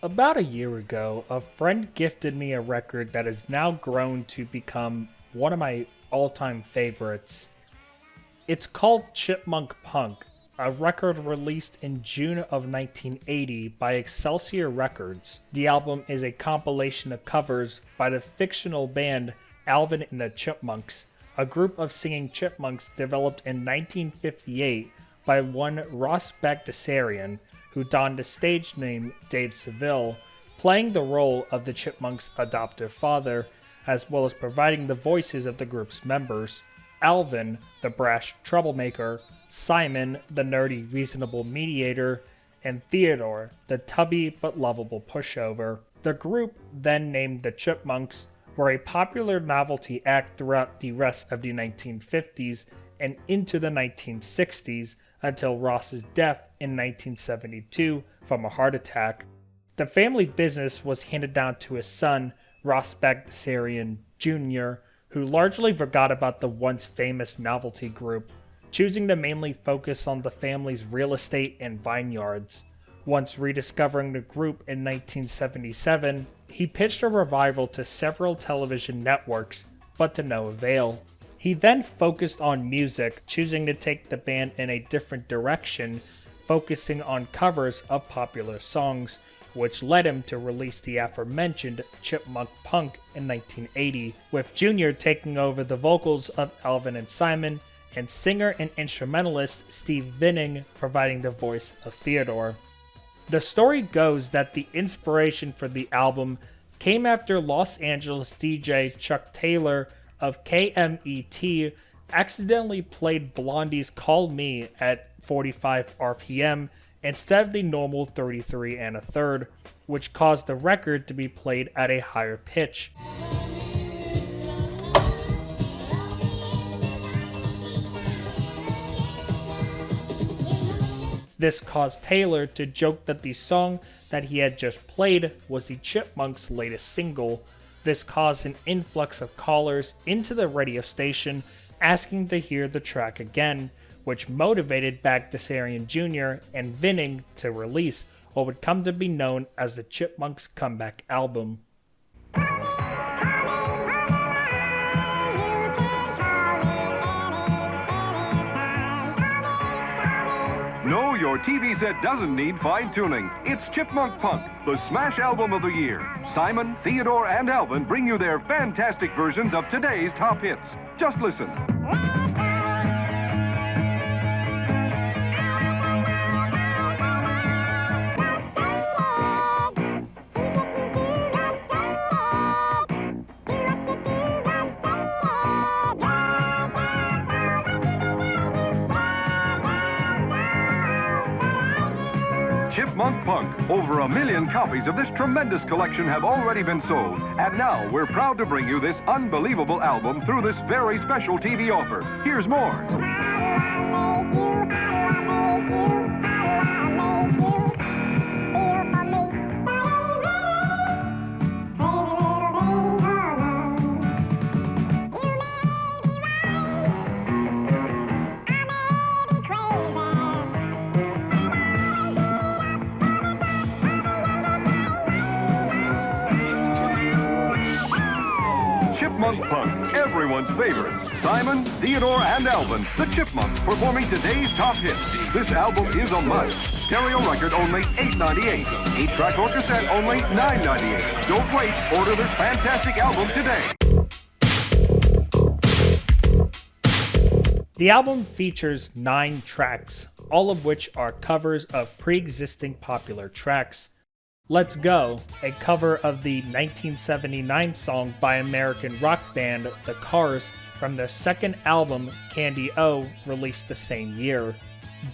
About a year ago, a friend gifted me a record that has now grown to become one of my all-time favorites. It's called Chipmunk Punk, a record released in June of 1980 by Excelsior Records. The album is a compilation of covers by the fictional band Alvin and the Chipmunks, a group of singing chipmunks developed in 1958 by one Ross Bagdasarian, who donned the stage name Dave Seville, playing the role of the Chipmunks' adoptive father, as well as providing the voices of the group's members. Alvin, the brash troublemaker, Simon, the nerdy reasonable mediator, and Theodore, the tubby but lovable pushover. The group, then named the Chipmunks, were a popular novelty act throughout the rest of the 1950s and into the 1960s until Ross's death in 1972 from a heart attack. The family business was handed down to his son, Ross Bagdasarian Jr., who largely forgot about the once famous novelty group, choosing to mainly focus on the family's real estate and vineyards. Once rediscovering the group in 1977, he pitched a revival to several television networks, but to no avail. He then focused on music, choosing to take the band in a different direction, focusing on covers of popular songs, which led him to release the aforementioned Chipmunk Punk in 1980, with Jr. taking over the vocals of Alvin and Simon, and singer and instrumentalist Steve Vinning providing the voice of Theodore. The story goes that the inspiration for the album came after Los Angeles DJ Chuck Taylor of KMET accidentally played Blondie's Call Me at 45 RPM instead of the normal 33 1/3, which caused the record to be played at a higher pitch. This caused Taylor to joke that the song that he had just played was the Chipmunks' latest single. This caused an influx of callers into the radio station asking to hear the track again, which motivated Bagdasarian Jr. and Vinning to release what would come to be known as the Chipmunks' comeback album. No, your TV set doesn't need fine-tuning. It's Chipmunk Punk, the smash album of the year. Simon, Theodore, and Alvin bring you their fantastic versions of today's top hits. Just listen. Chipmunk Punk. Over 1 million copies of this tremendous collection have already been sold. And now we're proud to bring you this unbelievable album through this very special TV offer. Here's more. Chipmunk Punk, everyone's favorites. Simon, Theodore, and Alvin, the Chipmunks, performing today's top hits. This album is a must. Stereo record only $8.98. 8-track or cassette only $9.98. Don't wait. Order this fantastic album today. The album features 9 tracks, all of which are covers of pre-existing popular tracks. Let's Go, a cover of the 1979 song by American rock band The Cars from their second album, Candy O, released the same year.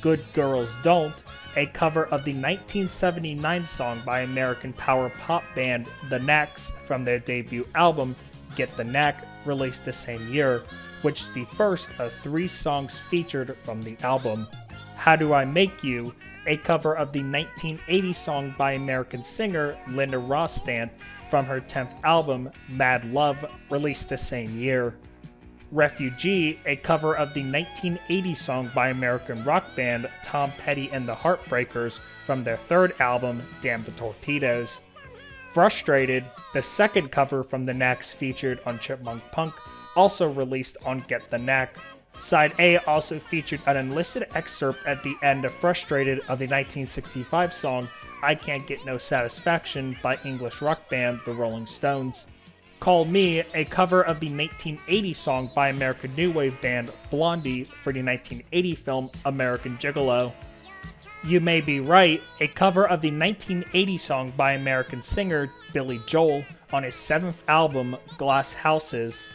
Good Girls Don't, a cover of the 1979 song by American power pop band The Knacks from their debut album, Get the Knack, released the same year, which is the first of 3 songs featured from the album. How Do I Make You, a cover of the 1980 song by American singer Linda Ronstadt from her 10th album, Mad Love, released the same year. Refugee, a cover of the 1980 song by American rock band Tom Petty and the Heartbreakers from their third album, Damn the Torpedoes. Frustrated, the second cover from the Knacks featured on Chipmunk Punk, also released on Get the Knack. Side A also featured an unlisted excerpt at the end of Frustrated of the 1965 song I Can't Get No Satisfaction by English rock band The Rolling Stones. Call Me, a cover of the 1980 song by American new wave band Blondie for the 1980 film American Gigolo. You May Be Right, a cover of the 1980 song by American singer Billy Joel on his 7th album Glass Houses.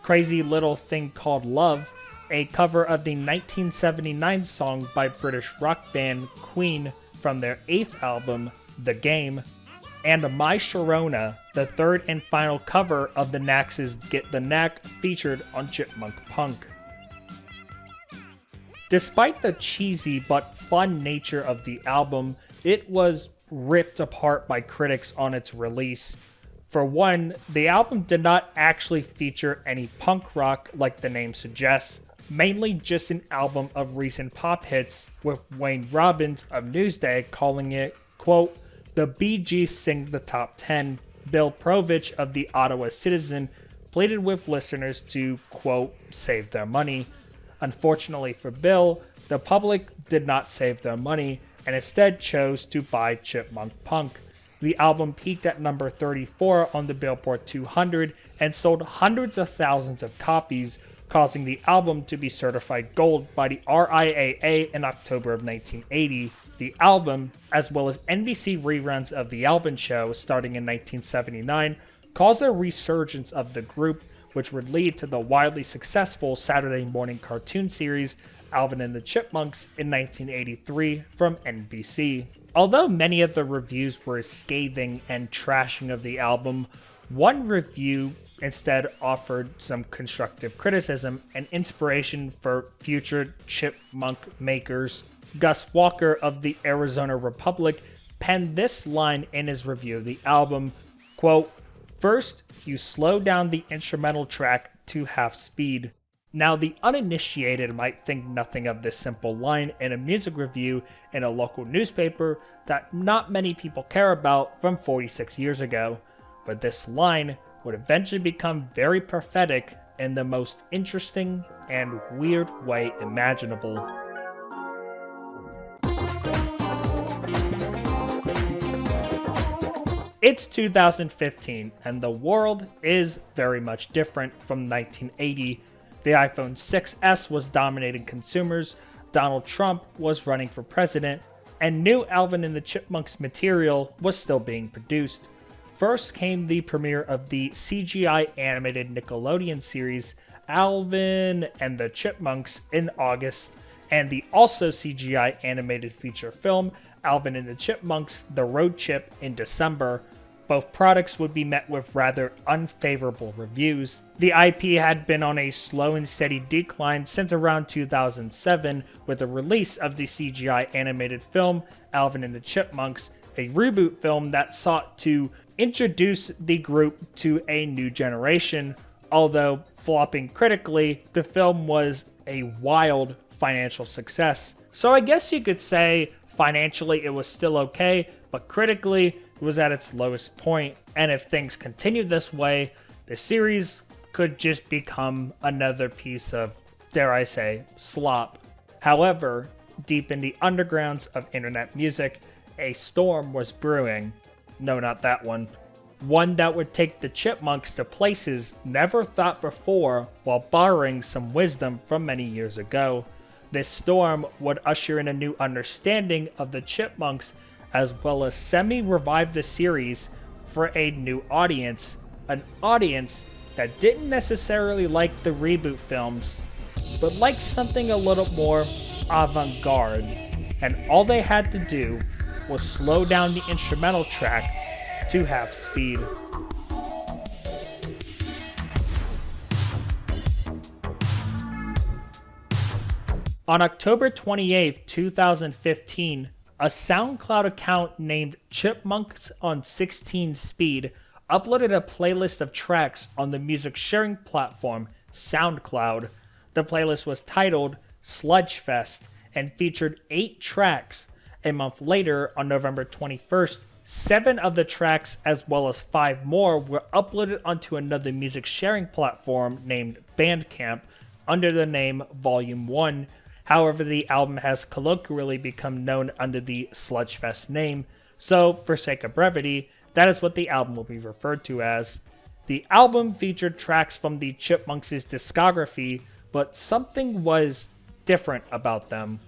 Crazy Little Thing Called Love, a cover of the 1979 song by British rock band Queen from their 8th album The Game. And My Sharona, the third and final cover of the Knacks' Get the Knack, featured on Chipmunk Punk. Despite the cheesy but fun nature of the album, it was ripped apart by critics on its release. For one, the album did not actually feature any punk rock like the name suggests, mainly just an album of recent pop hits, with Wayne Robbins of Newsday calling it, quote, the Bee Gees sing the top 10. Bill Provich of the Ottawa Citizen pleaded with listeners to, quote, save their money. Unfortunately for Bill, the public did not save their money and instead chose to buy Chipmunk Punk. The album peaked at number 34 on the Billboard 200 and sold hundreds of thousands of copies, causing the album to be certified gold by the RIAA in October of 1980. The album, as well as NBC reruns of The Alvin Show starting in 1979, caused a resurgence of the group, which would lead to the wildly successful Saturday morning cartoon series Alvin and the Chipmunks in 1983 from NBC. Although many of the reviews were scathing and trashing of the album, one review instead offered some constructive criticism and inspiration for future Chipmunk makers. Gus Walker of the Arizona Republic penned this line in his review of the album, quote, first, you slow down the instrumental track to half speed. Now, the uninitiated might think nothing of this simple line in a music review in a local newspaper that not many people care about from 46 years ago, but this line would eventually become very prophetic in the most interesting and weird way imaginable. It's 2015, and the world is very much different from 1980. The iPhone 6S was dominating consumers, Donald Trump was running for president, and new Alvin and the Chipmunks material was still being produced. First came the premiere of the CGI animated Nickelodeon series Alvin and the Chipmunks in August, and the also CGI animated feature film Alvin and the Chipmunks The Road Chip in December. Both products would be met with rather unfavorable reviews. The IP had been on a slow and steady decline since around 2007 with the release of the CGI animated film Alvin and the Chipmunks, a reboot film that sought to introduce the group to a new generation. Although flopping critically, the film was a wild financial success. So I guess you could say financially it was still okay, but critically it was at its lowest point. And if things continued this way, the series could just become another piece of, dare I say, slop. However, deep in the undergrounds of internet music, a storm was brewing. No, not that one. One that would take the Chipmunks to places never thought before while borrowing some wisdom from many years ago. This storm would usher in a new understanding of the Chipmunks, as well as semi-revive the series for a new audience. An audience that didn't necessarily like the reboot films, but liked something a little more avant-garde. And all they had to do was slow down the instrumental track to half speed. On October 28, 2015, a SoundCloud account named Chipmunks on 16 Speed uploaded a playlist of tracks on the music sharing platform SoundCloud. The playlist was titled Sludgefest and featured 8 tracks. A month later, on November 21st, 7 of the tracks, as well as 5 more, were uploaded onto another music sharing platform named Bandcamp under the name Volume 1. However, the album has colloquially become known under the Sludgefest name, so for sake of brevity, that is what the album will be referred to as. The album featured tracks from the Chipmunks' discography, but something was different about them.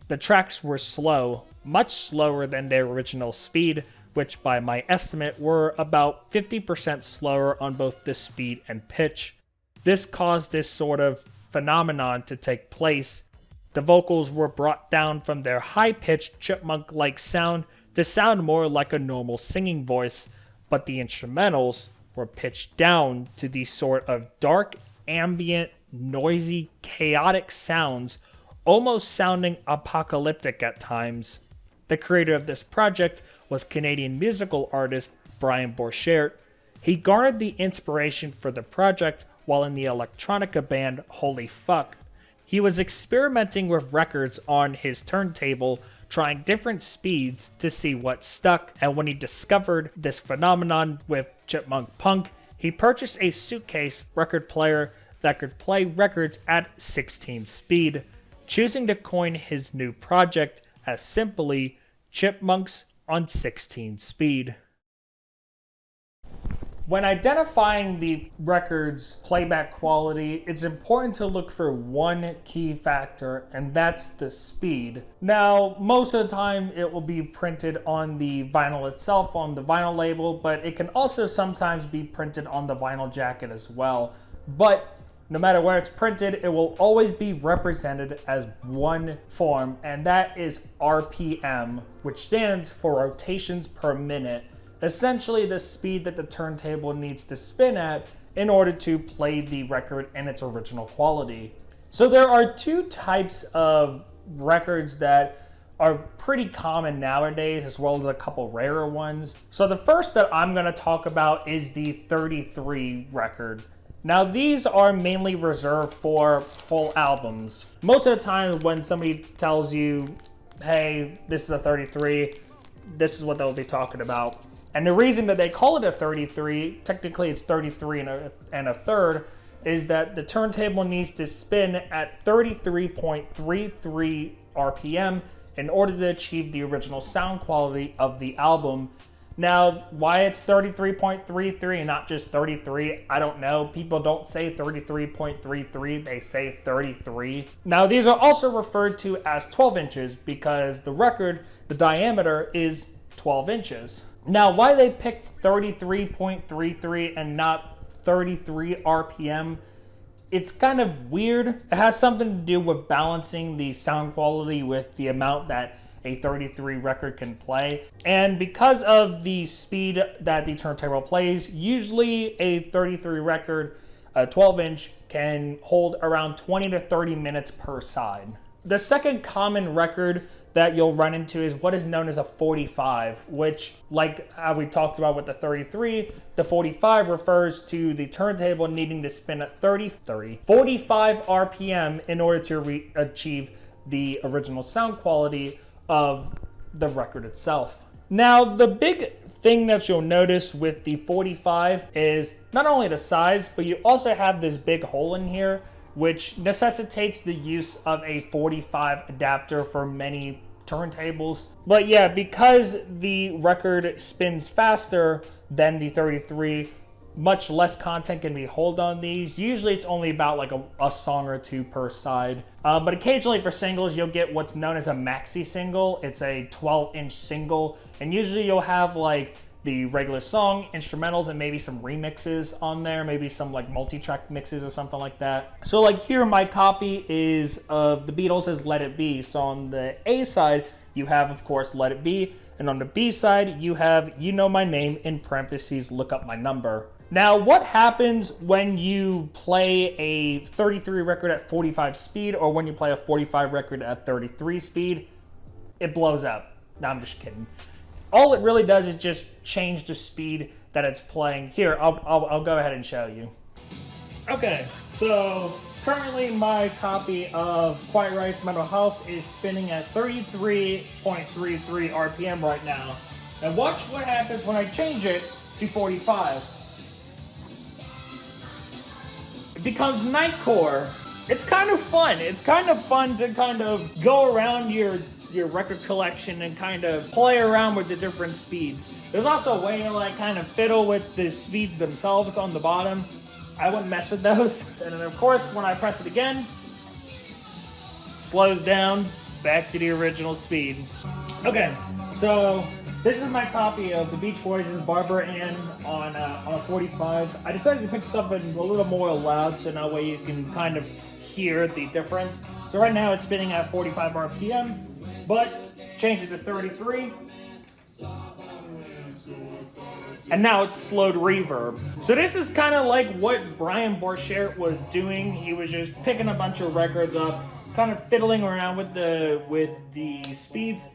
The tracks were slow, much slower than their original speed, which by my estimate were about 50% slower on both the speed and pitch. This caused this sort of phenomenon to take place. The vocals were brought down from their high-pitched chipmunk-like sound to sound more like a normal singing voice, but the instrumentals were pitched down to these sort of dark, ambient, noisy, chaotic sounds, almost sounding apocalyptic at times. The creator of this project was Canadian musical artist Brian Borchert. He garnered the inspiration for the project while in the electronica band Holy Fuck. He was experimenting with records on his turntable, trying different speeds to see what stuck, and when he discovered this phenomenon with Chipmunk Punk, he purchased a suitcase record player that could play records at 16 speed, choosing to coin his new project as simply Chipmunks on 16 speed. When identifying the record's playback quality, it's important to look for one key factor, and that's the speed. Now, most of the time it will be printed on the vinyl itself, on the vinyl label, but it can also sometimes be printed on the vinyl jacket as well. But no matter where it's printed, it will always be represented as one form, and that is RPM, which stands for rotations per minute. Essentially the speed that the turntable needs to spin at in order to play the record in its original quality. So there are 2 types of records that are pretty common nowadays, as well as a couple rarer ones. So the first that I'm going to talk about is the 33 record. Now these are mainly reserved for full albums. Most of the time when somebody tells you, hey, this is a 33, this is what they'll be talking about. And the reason that they call it a 33, technically it's 33 and a third, is that the turntable needs to spin at 33.33 RPM in order to achieve the original sound quality of the album. Now, why it's 33.33 and not just 33, I don't know. People don't say 33.33, they say 33. Now, these are also referred to as 12 inches because the record, the diameter is 12 inches. Now, why they picked 33.33 and not 33 RPM, it's kind of weird. It has something to do with balancing the sound quality with the amount that a 33 record can play. And because of the speed that the turntable plays, usually a 33 record, a 12 inch, can hold around 20 to 30 minutes per side. The second common record that you'll run into is what is known as a 45, which, like how we talked about with the 33, the 45 refers to the turntable needing to spin at 45 RPM in order to achieve the original sound quality of the record itself. Now, the big thing that you'll notice with the 45 is not only the size, but you also have this big hole in here, which necessitates the use of a 45 adapter for many turntables. But yeah, because the record spins faster than the 33, much less content can be held on these. Usually it's only about like a song or 2 per side. But occasionally for singles, you'll get what's known as a maxi single. It's a 12-inch single, and usually you'll have like the regular song, instrumentals, and maybe some remixes on there, maybe some like multi-track mixes or something like that. So like here, my copy is of the Beatles' Let It Be. So on the A side, you have, of course, Let It Be, and on the B side, you have You Know My Name, in parentheses, Look Up My Number. Now, what happens when you play a 33 record at 45 speed, or when you play a 45 record at 33 speed? It blows up. No, I'm just kidding. All it really does is just change the speed that it's playing. Here, I'll go ahead and show you. Okay, so currently my copy of Quiet Riot's Mental Health is spinning at 33.33 RPM right now. And watch what happens when I change it to 45. It becomes Nightcore. It's kind of fun. It's kind of fun to kind of go around your record collection and kind of play around with the different speeds. There's also a way to like kind of fiddle with the speeds themselves on the bottom. I wouldn't mess with those. And then of course, when I press it again, slows down back to the original speed. Okay, so this is my copy of the Beach Boys' Barbara Ann on a 45. I decided to pick something a little more loud so that way you can kind of hear the difference. So right now it's spinning at 45 RPM, but change it to 33. And now it's slowed reverb. So this is kind of like what Brian Borchert was doing. He was just picking a bunch of records up, kind of fiddling around with the speeds,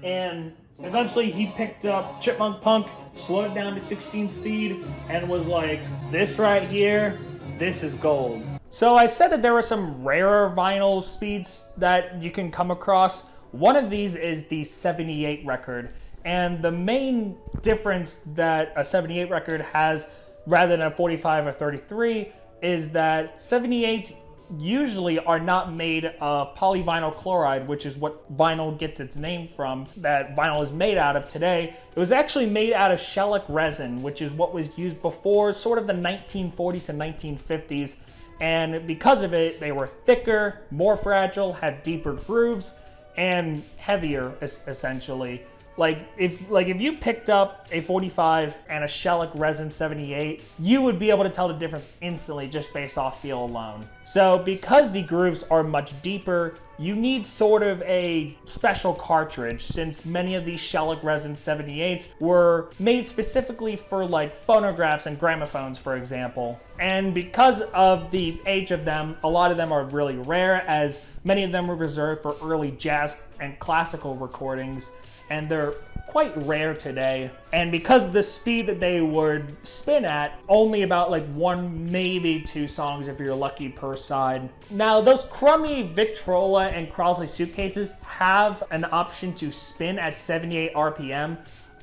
and eventually he picked up Chipmunk Punk, slowed it down to 16 speed, and was like, this right here, this is gold. So I said that there were some rarer vinyl speeds that you can come across. One of these is the 78 record. And the main difference that a 78 record has rather than a 45 or 33 is that 78s usually are not made of polyvinyl chloride, which is what vinyl gets its name from, that vinyl is made out of today. It was actually made out of shellac resin, which is what was used before sort of the 1940s to 1950s. And because of it, they were thicker, more fragile, had deeper grooves, and heavier, essentially. Like if you picked up a 45 and a shellac resin 78, you would be able to tell the difference instantly just based off feel alone. So because the grooves are much deeper, you need sort of a special cartridge, since many of these shellac resin 78s were made specifically for like phonographs and gramophones, for example. And because of the age of them, a lot of them are really rare, as many of them were reserved for early jazz and classical recordings, and they're quite rare today. And because of the speed that they would spin at, only about like one, maybe two songs if you're lucky per side. Now, those crummy Victrola and Crosley suitcases have an option to spin at 78 RPM.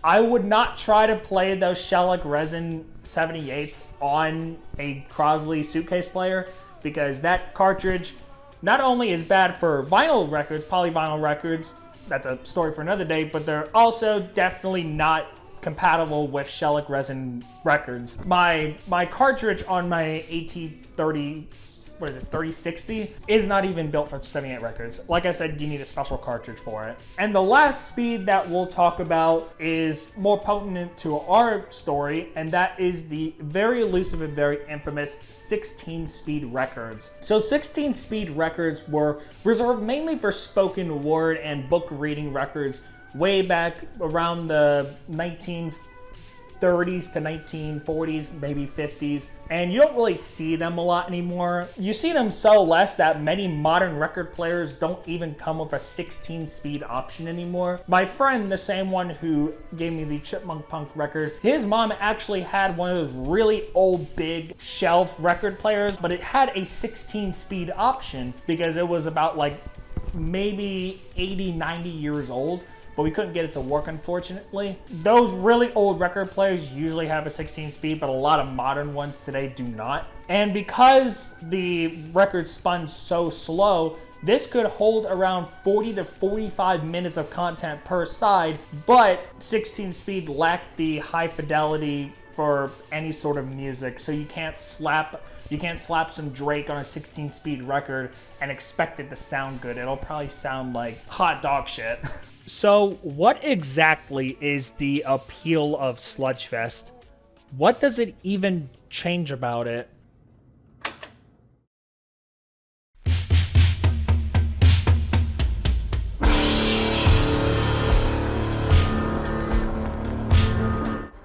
I would not try to play those shellac resin 78s on a Crosley suitcase player, because that cartridge not only is bad for vinyl records, polyvinyl records, that's a story for another day, but they're also definitely not compatible with shellac resin records. My cartridge on my AT30, 3060, is not even built for 78 records. Like I said, you need a special cartridge for it. And the last speed that we'll talk about is more potent to our story, and that is the very elusive and very infamous 16-speed records. So 16-speed records were reserved mainly for spoken word and book reading records way back around the 1930s to 1940s, maybe 50s, and you don't really see them a lot anymore. You see them so less that many modern record players don't even come with a 16-speed option anymore. My friend, the same one who gave me the Chipmunk Punk record, his mom actually had one of those really old big shelf record players, but it had a 16-speed option because it was about like maybe 80, 90 years old, but we couldn't get it to work, unfortunately. Those really old record players usually have a 16 speed, but a lot of modern ones today do not. And because the record spun so slow, this could hold around 40 to 45 minutes of content per side, but 16 speed lacked the high fidelity for any sort of music, so you can't slap some Drake on a 16-speed record and expect it to sound good. It'll probably sound like hot dog shit. So what exactly is the appeal of Sludgefest? What does it even change about it?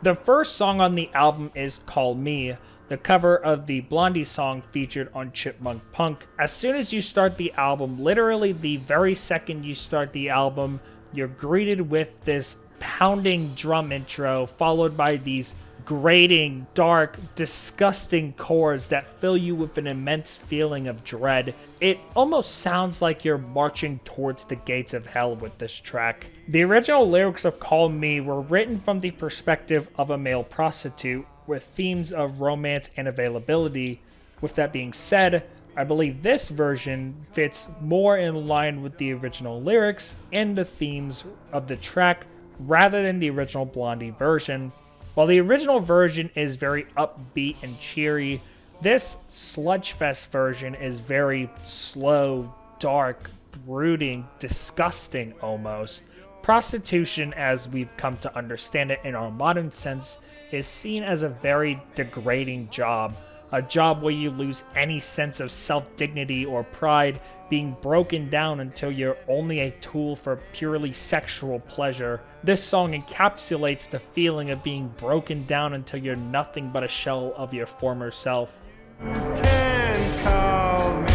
The first song on the album is Call Me, the cover of the Blondie song featured on Chipmunk Punk. As soon as you start the album, literally the very second you start the album, you're greeted with this pounding drum intro, followed by these grating, dark, disgusting chords that fill you with an immense feeling of dread. It almost sounds like you're marching towards the gates of hell with this track. The original lyrics of Call Me were written from the perspective of a male prostitute, with themes of romance and availability. With that being said, I believe this version fits more in line with the original lyrics and the themes of the track rather than the original Blondie version. While the original version is very upbeat and cheery, this Sludgefest version is very slow, dark, brooding, disgusting almost. Prostitution, as we've come to understand it in our modern sense, is seen as a very degrading job. A job where you lose any sense of self-dignity or pride, being broken down until you're only a tool for purely sexual pleasure. This song encapsulates the feeling of being broken down until you're nothing but a shell of your former self. Can call me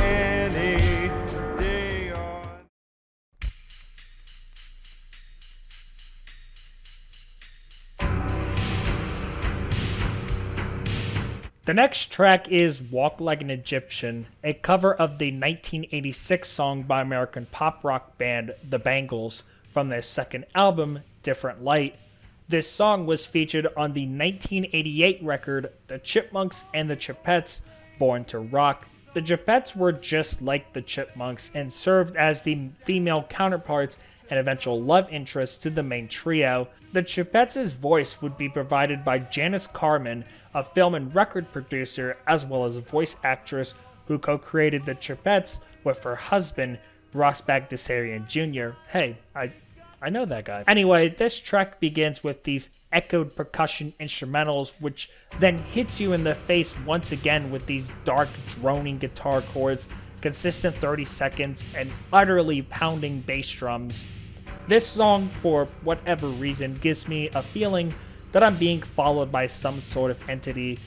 any day on. The next track is Walk Like an Egyptian, a cover of the 1986 song by American pop rock band The Bangles from their second album, Different Light. This song was featured on the 1988 record The Chipmunks and the Chipettes, Born to Rock. The Chipettes were just like the Chipmunks and served as the female counterparts and eventual love interests to the main trio. The Chipettes' voice would be provided by Janice Carmen, a film and record producer as well as a voice actress who co-created the Chipettes with her husband, Ross Bagdasarian Jr. Hey, I know that guy. Anyway, this track begins with these echoed percussion instrumentals, which then hits you in the face once again with these dark, droning guitar chords, consistent 30 seconds, and utterly pounding bass drums. This song, for whatever reason, gives me a feeling that I'm being followed by some sort of entity.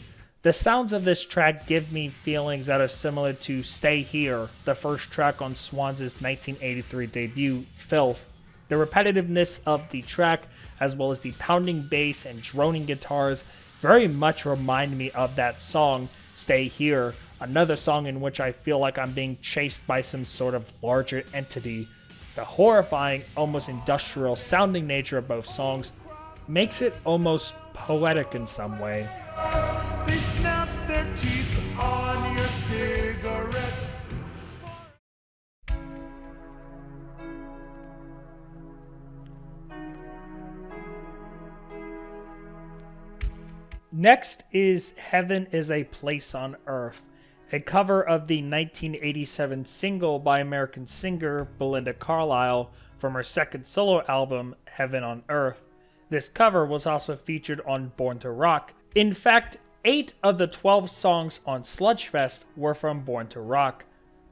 The sounds of this track give me feelings that are similar to Stay Here, the first track on Swans' 1983 debut, Filth. The repetitiveness of the track, as well as the pounding bass and droning guitars, very much remind me of that song, Stay Here, another song in which I feel like I'm being chased by some sort of larger entity. The horrifying, almost industrial sounding nature of both songs makes it almost poetic in some way. They snap their teeth on your cigarette. Next is Heaven is a Place on Earth, a cover of the 1987 single by American singer Belinda Carlisle from her second solo album, Heaven on Earth. This cover was also featured on Born to Rock. In fact, 8 of the 12 songs on Sludgefest were from Born to Rock.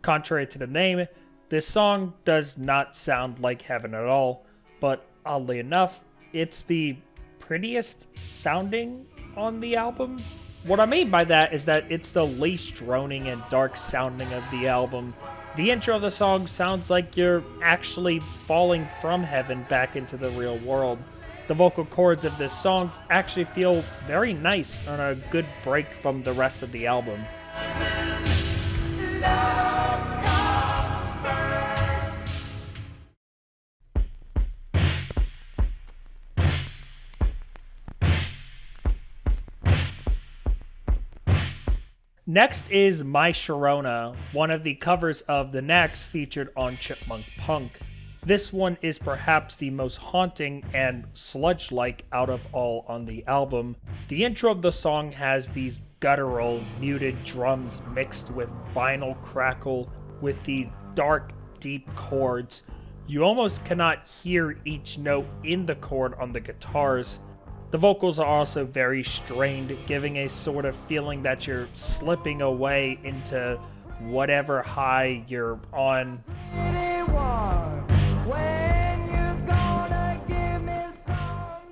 Contrary to the name, this song does not sound like Heaven at all, but oddly enough, it's the prettiest sounding on the album. What I mean by that is that it's the least droning and dark sounding of the album. The intro of the song sounds like you're actually falling from heaven back into the real world. The vocal chords of this song actually feel very nice and a good break from the rest of the album. Love comes first. Next is My Sharona, one of the covers of The Knacks featured on Chipmunk Punk. This one is perhaps the most haunting and sludge-like out of all on the album. The intro of the song has these guttural, muted drums mixed with vinyl crackle with these dark, deep chords. You almost cannot hear each note in the chord on the guitars. The vocals are also very strained, giving a sort of feeling that you're slipping away into whatever high you're on. When you gonna give me some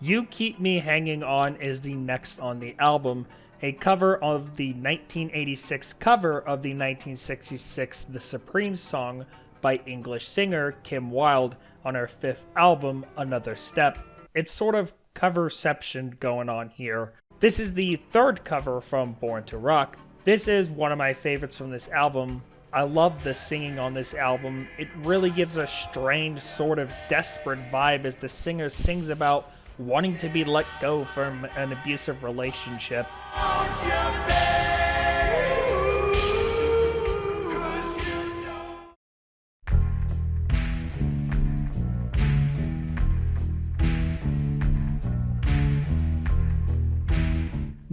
You Keep Me Hanging On is the next on the album. a cover of the 1986 cover of the 1966 The Supreme song by English singer Kim Wilde on her 5th album, Another Step. It's sort of coverception going on here. This is the 3rd cover from Born to Rock. This is one of my favorites from this album. I love the singing on this album. It really gives a strange, sort of desperate vibe as the singer sings about wanting to be let go from an abusive relationship.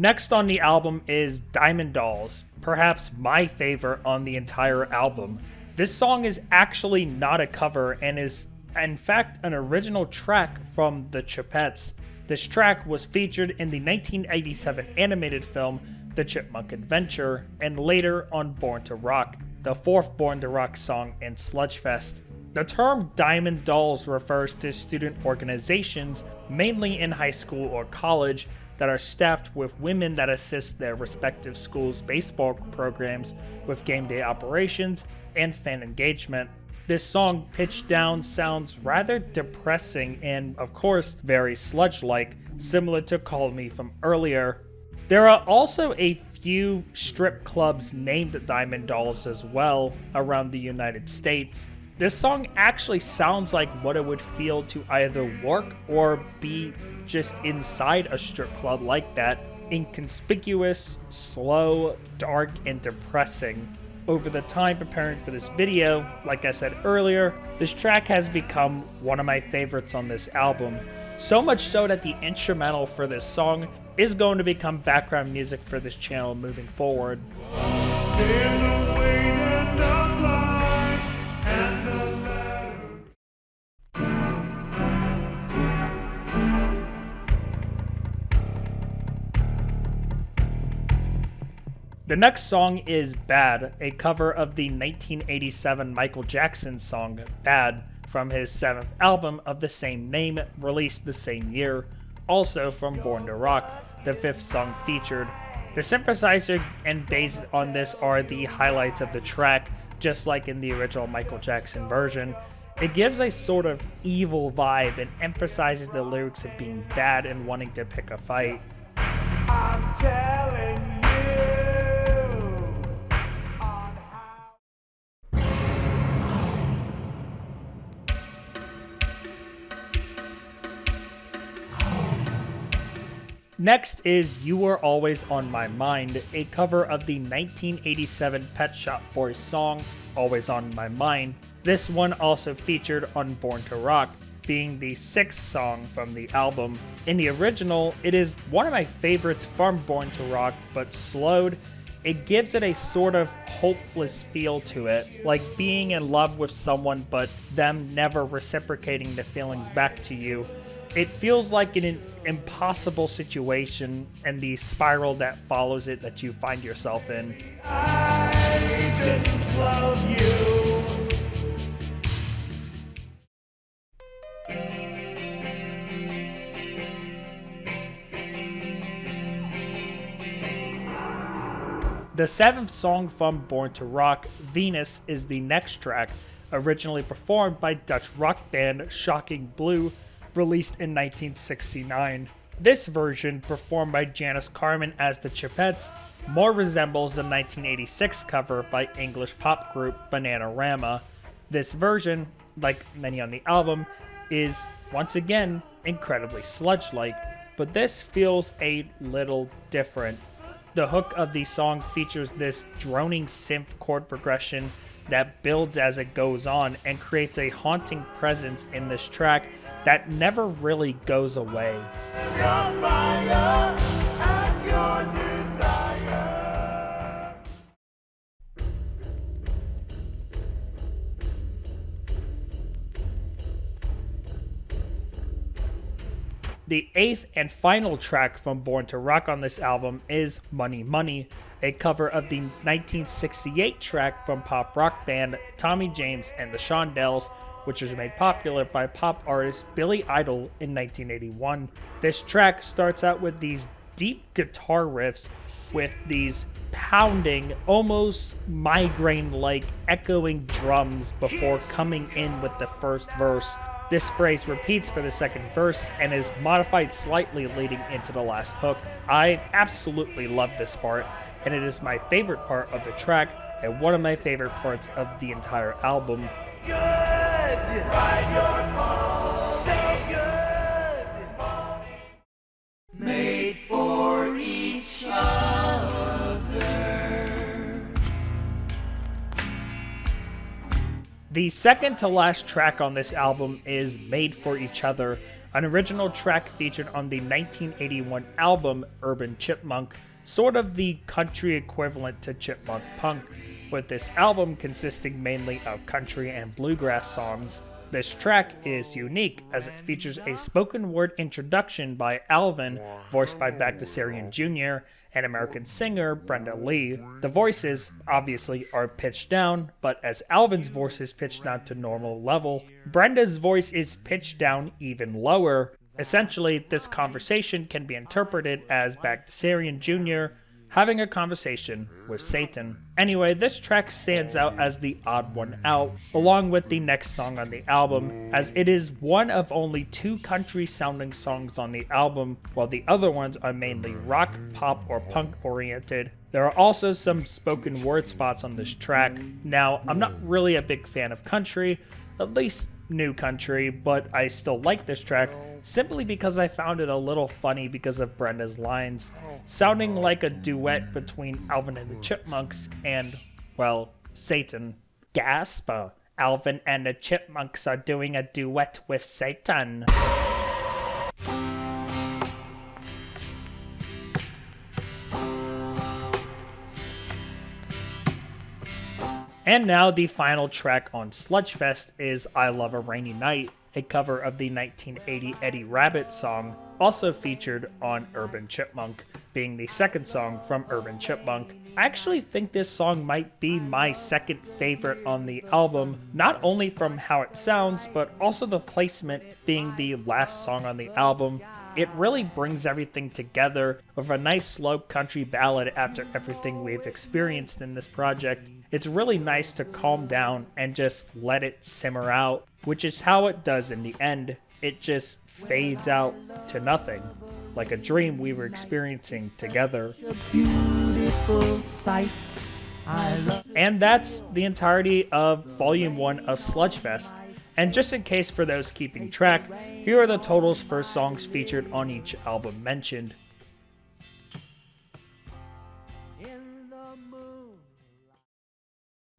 Next on the album is Diamond Dolls, perhaps my favorite on the entire album. This song is actually not a cover and is in fact an original track from the Chipettes. This track was featured in the 1987 animated film The Chipmunk Adventure and later on Born to Rock, the 4th Born to Rock song in Sludgefest. The term Diamond Dolls refers to student organizations, mainly in high school or college, that are staffed with women that assist their respective schools' baseball programs with game day operations and fan engagement. This song, pitched down, sounds rather depressing and, of course, very sludge-like, similar to Call Me from earlier. There are also a few strip clubs named Diamond Dolls as well around the United States. This song actually sounds like what it would feel to either work or be just inside a strip club like that. Inconspicuous, slow, dark, and depressing. Over the time preparing for this video, like I said earlier, this track has become one of my favorites on this album. So much so that the instrumental for this song is going to become background music for this channel moving forward. The next song is Bad, a cover of the 1987 Michael Jackson song Bad from his 7th album of the same name, released the same year, also from Born to Rock, the 5th song featured. The synthesizer and bass on this are the highlights of the track, just like in the original Michael Jackson version. It gives a sort of evil vibe and emphasizes the lyrics of being bad and wanting to pick a fight. I'm telling you. Next is You Were Always on My Mind, a cover of the 1987 Pet Shop Boys song, Always on My Mind. This one also featured on Born to Rock, being the 6th song from the album. In the original, it is one of my favorites from Born to Rock, but slowed. It gives it a sort of hopeless feel to it, like being in love with someone but them never reciprocating the feelings back to you. It feels like an impossible situation and the spiral that follows it that you find yourself in. I didn't love you. The 7th song from Born to Rock, Venus, is the next track, originally performed by Dutch rock band Shocking Blue, released in 1969. This version, performed by Janice Carmen as the Chipettes, more resembles the 1986 cover by English pop group Bananarama. This version, like many on the album, is once again incredibly sludge-like, but this feels a little different. The hook of the song features this droning synth chord progression that builds as it goes on and creates a haunting presence in this track that never really goes away. Your fire and your desire. The 8th and final track from Born to Rock on this album is Money Money, a cover of the 1968 track from pop rock band Tommy James and the Shondells, which was made popular by pop artist Billy Idol in 1981. This track starts out with these deep guitar riffs with these pounding, almost migraine-like echoing drums before coming in with the first verse. This phrase repeats for the second verse and is modified slightly leading into the last hook. I absolutely love this part, and it is my favorite part of the track and one of my favorite parts of the entire album. Made for each other. The second to last track on this album is Made for Each Other, an original track featured on the 1981 album Urban Chipmunk, sort of the country equivalent to Chipmunk Punk, with this album consisting mainly of country and bluegrass songs. This track is unique as it features a spoken word introduction by Alvin, voiced by Bagdasarian Jr., and American singer Brenda Lee. The voices, obviously, are pitched down, but as Alvin's voice is pitched down to normal level, Brenda's voice is pitched down even lower. Essentially, this conversation can be interpreted as Bagdasarian Jr. having a conversation with Satan. Anyway, this track stands out as the odd one out, along with the next song on the album, as it is one of only 2 country-sounding songs on the album, while the other ones are mainly rock, pop, or punk-oriented. There are also some spoken word spots on this track. Now, I'm not really a big fan of country, at least new country, but I still like this track simply because I found it a little funny because of Brenda's lines, sounding like a duet between Alvin and the Chipmunks and, well, Satan. Gasp! Alvin and the Chipmunks are doing a duet with Satan. And now the final track on Sludgefest is I Love a Rainy Night, a cover of the 1980 Eddie Rabbitt song, also featured on Urban Chipmunk, being the second song from Urban Chipmunk. I actually think this song might be my second favorite on the album, not only from how it sounds, but also the placement being the last song on the album. It really brings everything together with a nice slow country ballad after everything we've experienced in this project. It's really nice to calm down and just let it simmer out, which is how it does in the end. It just fades out to nothing, like a dream we were experiencing together. Beautiful sight. And that's the entirety of Volume 1 of Sludgefest. And just in case for those keeping track, here are the totals for songs featured on each album mentioned.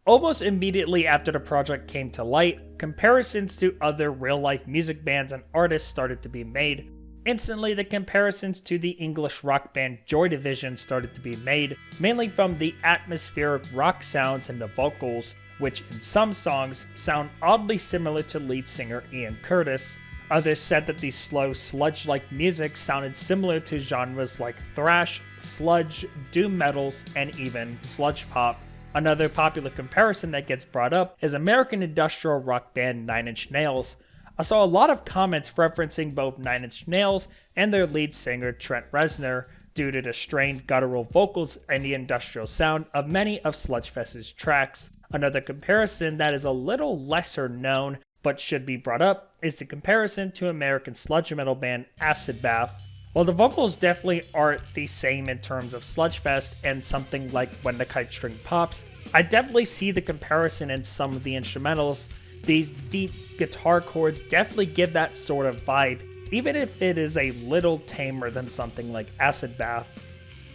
Almost immediately after the project came to light, comparisons to other real-life music bands and artists started to be made. Instantly, the comparisons to the English rock band Joy Division started to be made, mainly from the atmospheric rock sounds and the vocals, which in some songs sound oddly similar to lead singer Ian Curtis. Others said that the slow sludge-like music sounded similar to genres like thrash, sludge, doom metals, and even sludge pop. Another popular comparison that gets brought up is American industrial rock band 9 Inch Nails. I saw a lot of comments referencing both 9 Inch Nails and their lead singer Trent Reznor due to the strained guttural vocals and the industrial sound of many of Sludgefest's tracks. Another comparison that is a little lesser known but should be brought up is the comparison to American sludge metal band Acid Bath. While the vocals definitely aren't the same in terms of Sludgefest and something like When the Kite String Pops, I definitely see the comparison in some of the instrumentals. These deep guitar chords definitely give that sort of vibe, even if it is a little tamer than something like Acid Bath.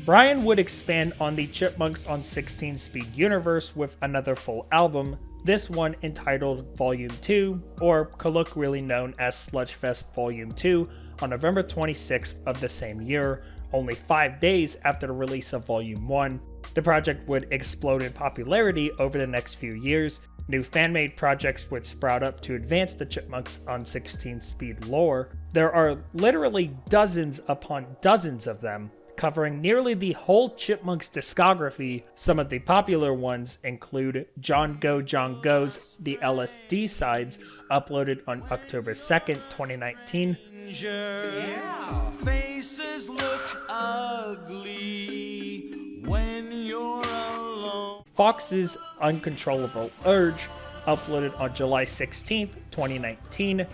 Brian would expand on the Chipmunks on 16-Speed universe with another full album, this one entitled Volume 2, or colloquially known as Sludgefest Volume 2, on November 26th of the same year, only 5 days after the release of Volume 1. The project would explode in popularity over the next few years. New fan-made projects would sprout up to advance the Chipmunks on 16-Speed lore. There are literally dozens upon dozens of them, covering nearly the whole Chipmunks discography. Some of the popular ones include John Go's The LSD Sides, uploaded on October 2nd, 2019. Yeah. Faces look ugly Fox's Uncontrollable Urge, uploaded on July 16th, 2019.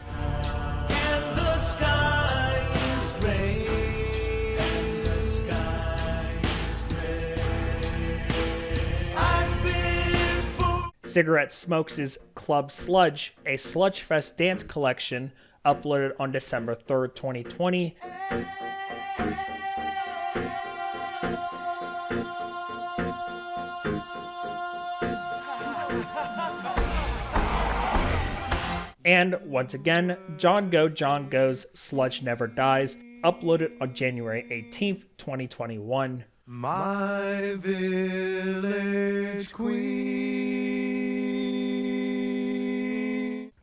Cigarette Smokes' Club Sludge, a Sludgefest dance collection, uploaded on December 3rd, 2020. And once again, John Go's Sludge Never Dies, uploaded on January 18th, 2021. My village queen.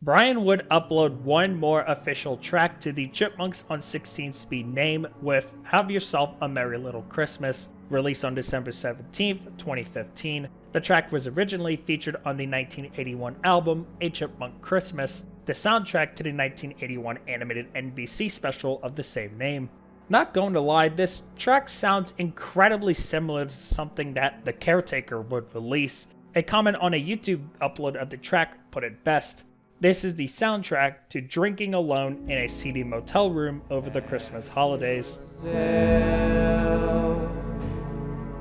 Brian would upload one more official track to the Chipmunks on 16-speed name with Have Yourself a Merry Little Christmas, released on December 17th, 2015. The track was originally featured on the 1981 album A Chipmunk Christmas, the soundtrack to the 1981 animated NBC special of the same name. Not going to lie, this track sounds incredibly similar to something that The Caretaker would release. A comment on a YouTube upload of the track put it best. This is the soundtrack to drinking alone in a seedy motel room over the Christmas holidays.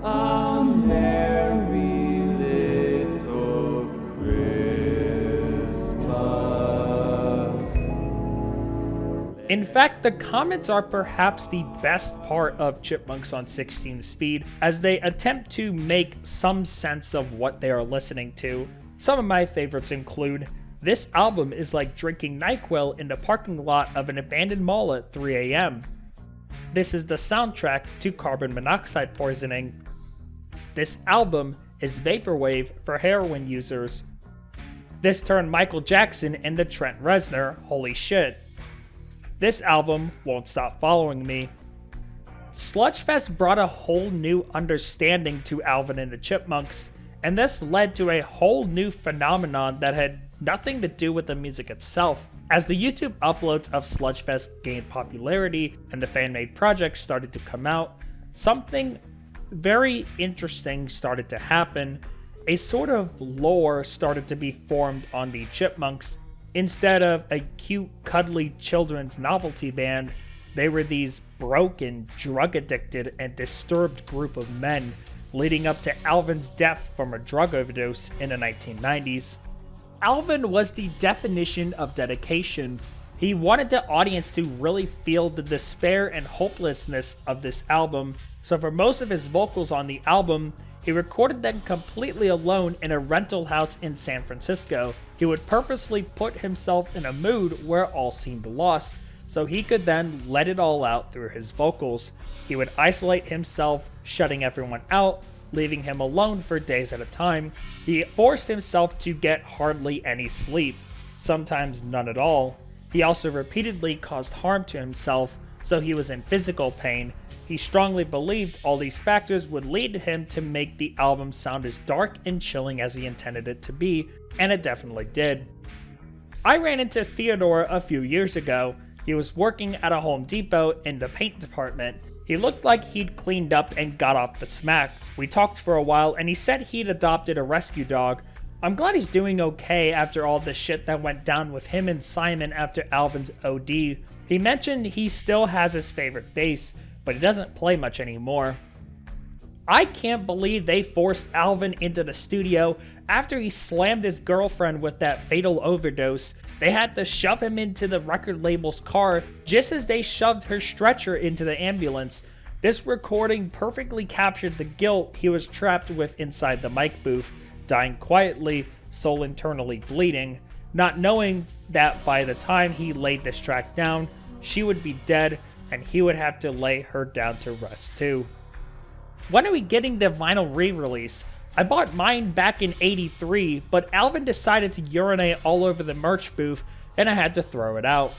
A merry little Christmas. In fact, the comments are perhaps the best part of Chipmunks on 16 speed, as they attempt to make some sense of what they are listening to. Some of my favorites include, "This album is like drinking NyQuil in the parking lot of an abandoned mall at 3 a.m. This is the soundtrack to carbon monoxide poisoning. This album is vaporwave for heroin users. This turned Michael Jackson into Trent Reznor, holy shit. This album won't stop following me." Sludgefest brought a whole new understanding to Alvin and the Chipmunks, and this led to a whole new phenomenon that had nothing to do with the music itself. As the YouTube uploads of Sludgefest gained popularity and the fan-made projects started to come out, something very interesting started to happen. A sort of lore started to be formed on the Chipmunks. Instead of a cute, cuddly children's novelty band, they were these broken, drug-addicted, and disturbed group of men, leading up to Alvin's death from a drug overdose in the 1990s. Alvin was the definition of dedication. He wanted the audience to really feel the despair and hopelessness of this album, so for most of his vocals on the album, he recorded them completely alone in a rental house in San Francisco. He would purposely put himself in a mood where all seemed lost, so he could then let it all out through his vocals. He would isolate himself, shutting everyone out, leaving him alone for days at a time. He forced himself to get hardly any sleep, sometimes none at all. He also repeatedly caused harm to himself, so he was in physical pain. He strongly believed all these factors would lead him to make the album sound as dark and chilling as he intended it to be, and it definitely did. I ran into Theodore a few years ago. He was working at a Home Depot in the paint department. He looked like he'd cleaned up and got off the smack. We talked for a while and he said he'd adopted a rescue dog. I'm glad he's doing okay after all the shit that went down with him and Simon after Alvin's OD. He mentioned he still has his favorite bass, but he doesn't play much anymore. I can't believe they forced Alvin into the studio after he slammed his girlfriend with that fatal overdose. They had to shove him into the record label's car just as they shoved her stretcher into the ambulance. This recording perfectly captured the guilt he was trapped with inside the mic booth, dying quietly, soul internally bleeding, not knowing that by the time he laid this track down, she would be dead and he would have to lay her down to rest too. When are we getting the vinyl re-release? I bought mine back in '83, but Alvin decided to urinate all over the merch booth and I had to throw it out.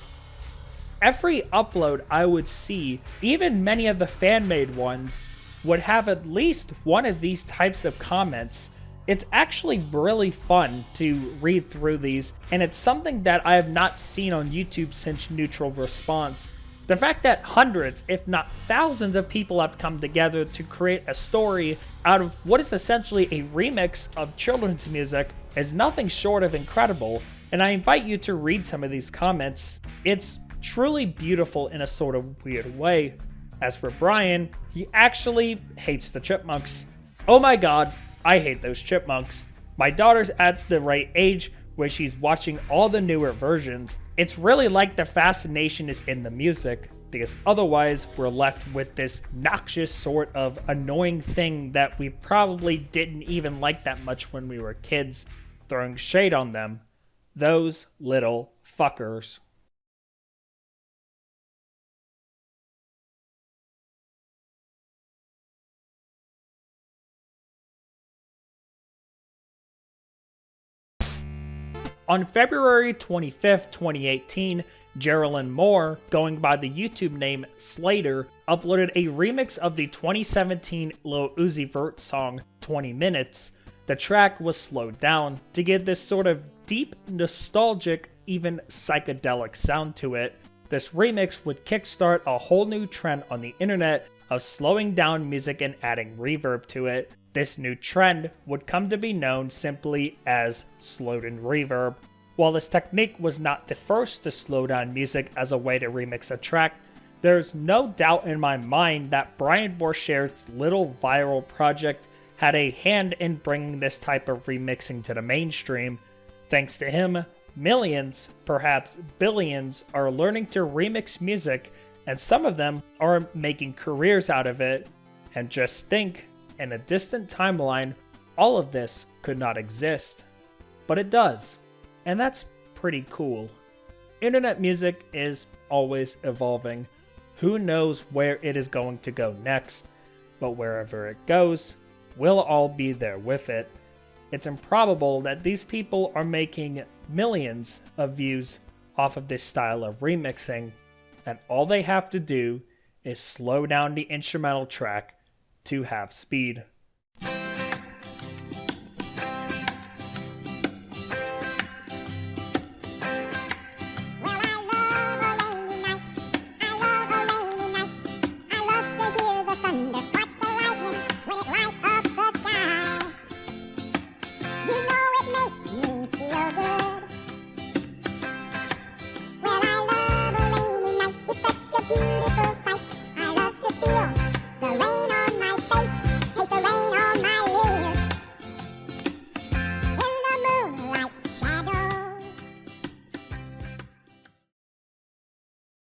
Every upload I would see, even many of the fan-made ones, would have at least one of these types of comments. It's actually really fun to read through these, and it's something that I have not seen on YouTube since Neutral Response. The fact that hundreds, if not thousands of people have come together to create a story out of what is essentially a remix of children's music is nothing short of incredible, and I invite you to read some of these comments. It's truly beautiful in a sort of weird way. As for Brian, he actually hates the Chipmunks. Oh my god, I hate those Chipmunks. My daughter's at the right age where she's watching all the newer versions. It's really like the fascination is in the music, because otherwise we're left with this noxious sort of annoying thing that we probably didn't even like that much when we were kids, throwing shade on them. Those little fuckers. On February 25th, 2018, Geraldine Moore, going by the YouTube name Slater, uploaded a remix of the 2017 Lil Uzi Vert song 20 Minutes. The track was slowed down to give this sort of deep, nostalgic, even psychedelic sound to it. This remix would kickstart a whole new trend on the internet of slowing down music and adding reverb to it. This new trend would come to be known simply as slowed-in reverb. While this technique was not the first to slow down music as a way to remix a track, there's no doubt in my mind that Brian Borchert's little viral project had a hand in bringing this type of remixing to the mainstream. Thanks to him, millions, perhaps billions, are learning to remix music, and some of them are making careers out of it. And just think, in a distant timeline, all of this could not exist. But it does. And that's pretty cool. Internet music is always evolving. Who knows where it is going to go next? But wherever it goes, we'll all be there with it. It's improbable that these people are making millions of views off of this style of remixing, and all they have to do is slow down the instrumental track to half speed.